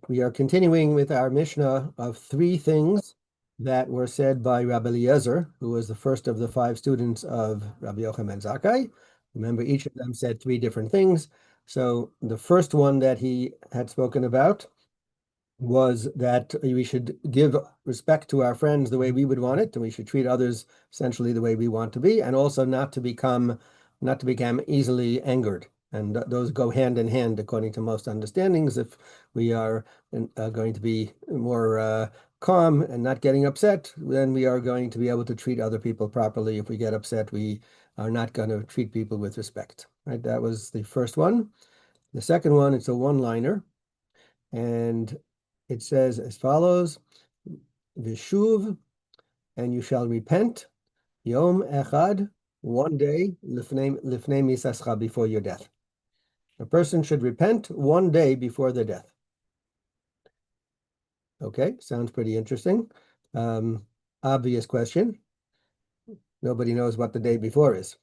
We are continuing with our Mishnah of three things that were said by Rabbi Eliezer, who was the first of the five students of Rabbi Yochanan ben Zakkai. Remember, each of them said three different things. So the first one that he had spoken about was that we should give respect to our friends the way we would want it, and we should treat others essentially the way we want to be, and also not to become easily angered. And those go hand in hand, according to most understandings. If we are going to be more calm and not getting upset, then we are going to be able to treat other people properly. If we get upset, we are not going to treat people with respect. Right? That was the first one. The second one, it's a one-liner, and it says as follows: Vishuv, and you shall repent, Yom Echad, one day, lifnei misascha, before your death. A person should repent one day before their death. Okay, sounds pretty interesting. Obvious question. Nobody knows what the day before is,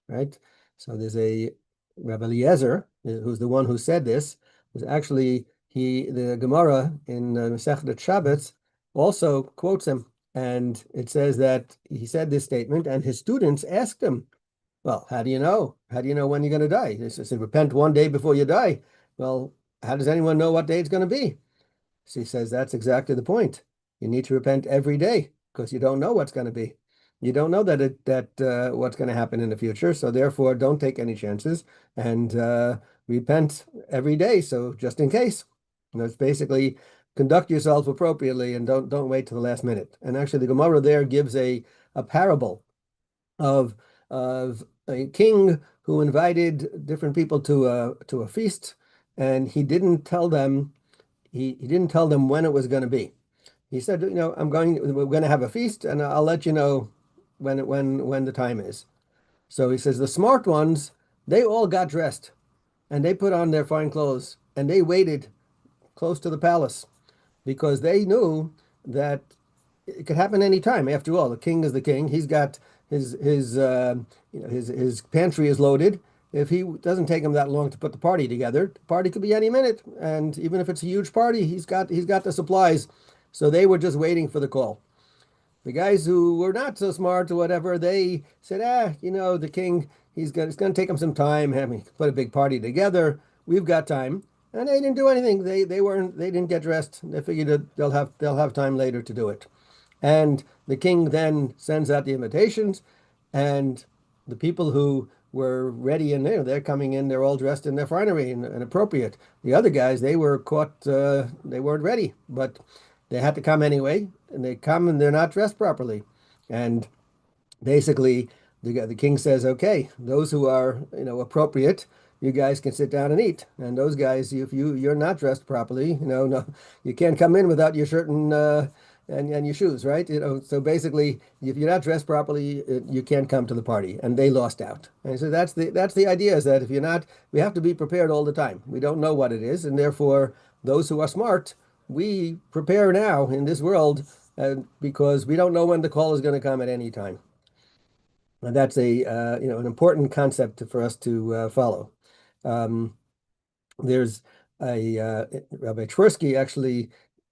right? So there's a Rabbi Eliezer, who's the one who said this, was actually the Gemara in Masechet Shabbos also quotes him, and it says that he said this statement, and his students asked him, "Well, how do you know? How do you know when you're going to die?" He said, "Repent one day before you die." Well, how does anyone know what day it's going to be? So he says that's exactly the point. You need to repent every day because you don't know what's going to be. You don't know that what's going to happen in the future. So therefore, don't take any chances and repent every day. So just in case, it's basically conduct yourself appropriately and don't wait till the last minute. And actually, the Gemara there gives a parable of a king who invited different people to a feast, and he didn't tell them when it was going to be. He said, we're going to have a feast, and I'll let you know when the time is. So he says the smart ones, they all got dressed, and they put on their fine clothes, and they waited close to the palace because they knew that it could happen any time. After all, the king is the king. He's got his pantry is loaded. If he doesn't take him that long to put the party together, the party could be any minute. And even if it's a huge party, he's got the supplies. So they were just waiting for the call. The guys who were not so smart or whatever, they said, the king, it's going to take him some time having put a big party together. We've got time. And they didn't do anything. They didn't get dressed. They figured that they'll have time later to do it. And the king then sends out the invitations, and the people who were ready and they're coming in, they're all dressed in their finery and appropriate. The other guys, they were caught, they weren't ready, but they had to come anyway, and they come and they're not dressed properly. And basically, the king says, okay, those who are, appropriate, you guys can sit down and eat. And those guys, if you're not dressed properly, no, you can't come in without your shirt and your shoes, right? So basically, if you're not dressed properly, you can't come to the party. And they lost out. And so that's the idea, is that if you're not, we have to be prepared all the time. We don't know what it is, and therefore, those who are smart, we prepare now in this world, because we don't know when the call is going to come at any time. And that's an important concept for us to follow. Um, there's Rabbi Twersky actually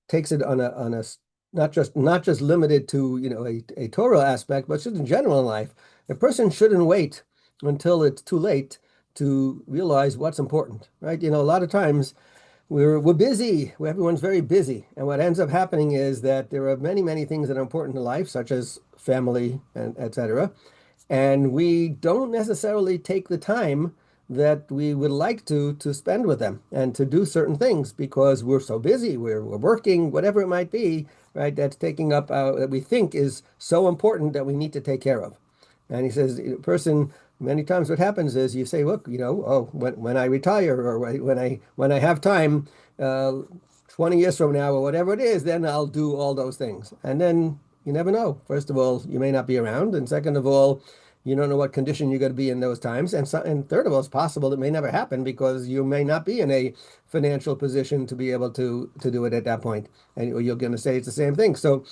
takes it on a not just limited to a Torah aspect, but just in general in life. A person shouldn't wait until it's too late to realize what's important, right? A lot of times we're busy. Everyone's very busy, and what ends up happening is that there are many, many things that are important in life, such as family and etc. And we don't necessarily take the time that we would like to spend with them and to do certain things because we're so busy, we're working, whatever it might be, right? That's taking up that we think is so important that we need to take care of. And he says, person, many times what happens is you say, look, oh, when I retire or when I have time, 20 years from now or whatever it is, then I'll do all those things. And then you never know. First of all, you may not be around. And second of all, you don't know what condition you're going to be in those times. And third of all, it's possible it may never happen because you may not be in a financial position to be able to do it at that point. And you're going to say it's the same thing. So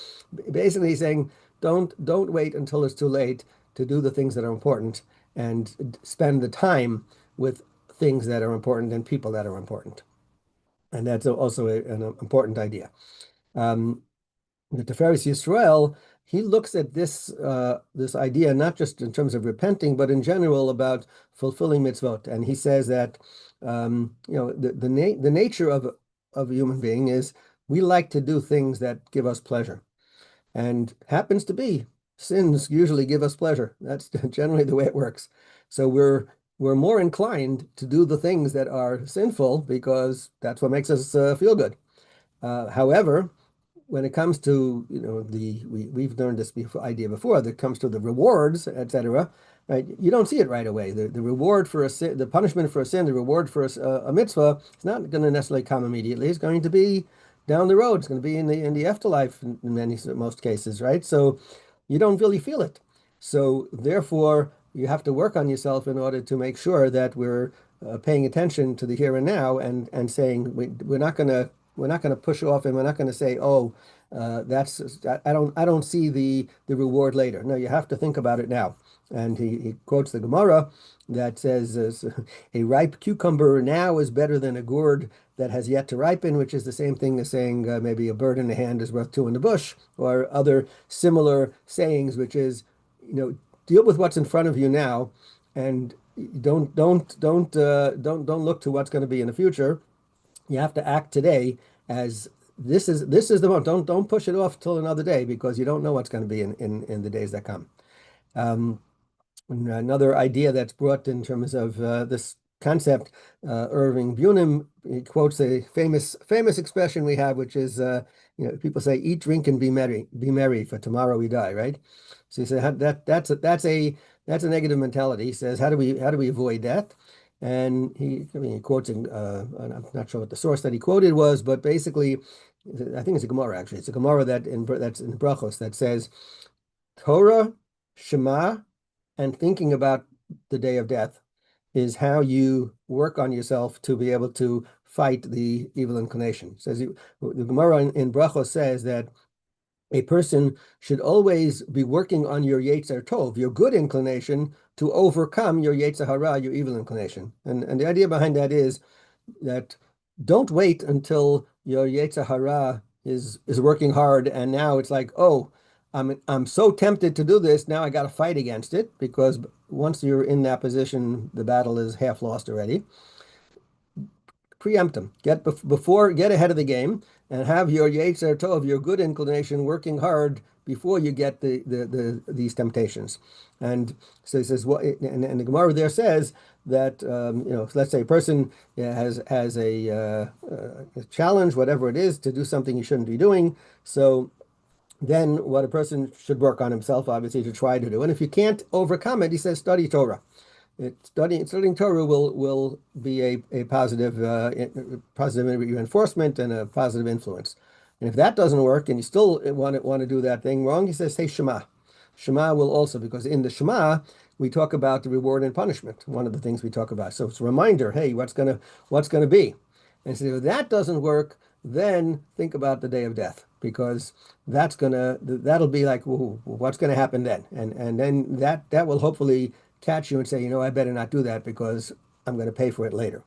basically he's saying, don't wait until it's too late to do the things that are important and spend the time with things that are important and people that are important. And that's also an important idea. Um, the Tiferes Yisrael, he looks at this idea not just in terms of repenting, but in general about fulfilling mitzvot. And he says that the nature of a human being is we like to do things that give us pleasure, and happens to be sins usually give us pleasure. That's generally the way it works. So we're more inclined to do the things that are sinful because that's what makes us feel good. However, when it comes to, we've learned this idea before, that it comes to the rewards, etc., right? You don't see it right away. The reward for a sin, the punishment for a sin, the reward for a mitzvah, it's not going to necessarily come immediately. It's going to be down the road. It's going to be in the afterlife in most cases, right? So you don't really feel it. So therefore, you have to work on yourself in order to make sure that we're paying attention to the here and now, and saying we're not going to push off, and we're not going to say, oh, that's I don't see the reward later. No, you have to think about it now. And he quotes the Gemara that says, a ripe cucumber now is better than a gourd that has yet to ripen, which is the same thing as saying maybe a bird in the hand is worth two in the bush, or other similar sayings, which is, deal with what's in front of you now, and don't look to what's going to be in the future. You have to act today as this is the moment. Don't push it off till another day, because you don't know what's going to be in the days that come. Um, Another idea that's brought in terms of this concept, Irving Bunim, he quotes a famous expression we have, which is, people say, "Eat, drink, and be merry, for tomorrow we die." Right? So he said that's a negative mentality. He says, how do we avoid that? And he quotes, I'm not sure what the source that he quoted was, but basically, I think it's a Gemara actually. It's a Gemara that's in Brachos that says, Torah, Shema, and thinking about the day of death is how you work on yourself to be able to fight the evil inclination. The Gemara in Brachos says that a person should always be working on your Yetzer Tov, your good inclination, to overcome your Yetzer Hara, your evil inclination. And the idea behind that is that don't wait until your Yetzer Hara is working hard, and now it's like, oh, I'm so tempted to do this, now I got to fight against it, because once you're in that position, the battle is half lost already. Preempt them. Get ahead of the game, and have your Yetzer Tov, your good inclination, working hard before you get these temptations. And so he says, and the Gemara there says that let's say a person has a challenge, whatever it is, to do something he shouldn't be doing. So then what a person should work on himself, obviously, to try to do. And if you can't overcome it, he says, study Torah. Studying Torah will be a positive reinforcement and a positive influence. And if that doesn't work, and you still want to do that thing wrong, he says, say Shema. Shema will also, because in the Shema we talk about the reward and punishment. One of the things we talk about. So it's a reminder, hey, what's gonna be. And so if that doesn't work, then think about the day of death, because that'll be like, what's gonna happen then? And then that will hopefully catch you and say, I better not do that, because I'm going to pay for it later.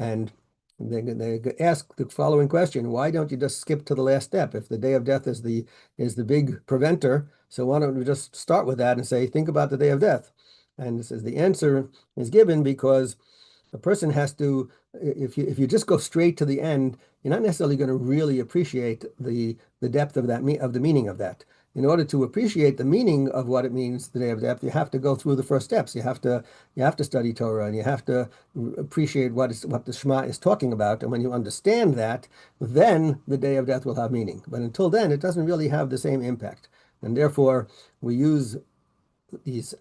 And they ask the following question: why don't you just skip to the last step? If the day of death is the big preventer, so why don't we just start with that and say, think about the day of death? And it says the answer is given because a person has to, if you just go straight to the end, you're not necessarily going to really appreciate the depth of the meaning of that. In order to appreciate the meaning of what it means, the day of death, you have to go through the first steps. You have to study Torah, and you have to appreciate what the Shema is talking about. And when you understand that, then the day of death will have meaning. But until then, it doesn't really have the same impact. And therefore, we use these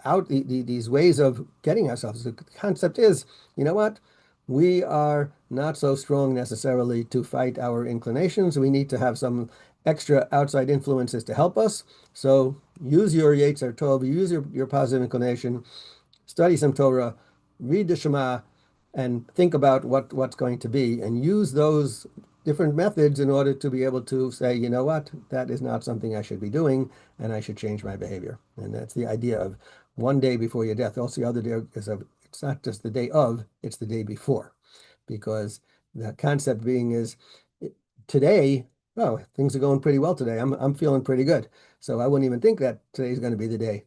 ways of getting ourselves. The concept is, you know what? We are not so strong necessarily to fight our inclinations. We need to have some extra outside influences to help us. So use your Yetzer Tov, use your positive inclination, study some Torah, read the Shema, and think about what's going to be, and use those different methods in order to be able to say, you know what, that is not something I should be doing, and I should change my behavior. And that's the idea of one day before your death. Also, the other day is it's not just the day of, it's the day before, because The concept being is today, oh, things are going pretty well today. I'm feeling pretty good. So I wouldn't even think that today's going to be the day.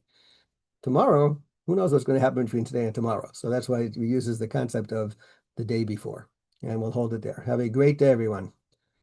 Tomorrow, who knows what's going to happen between today and tomorrow. So that's why we uses the concept of the day before. And we'll hold it there. Have a great day, everyone.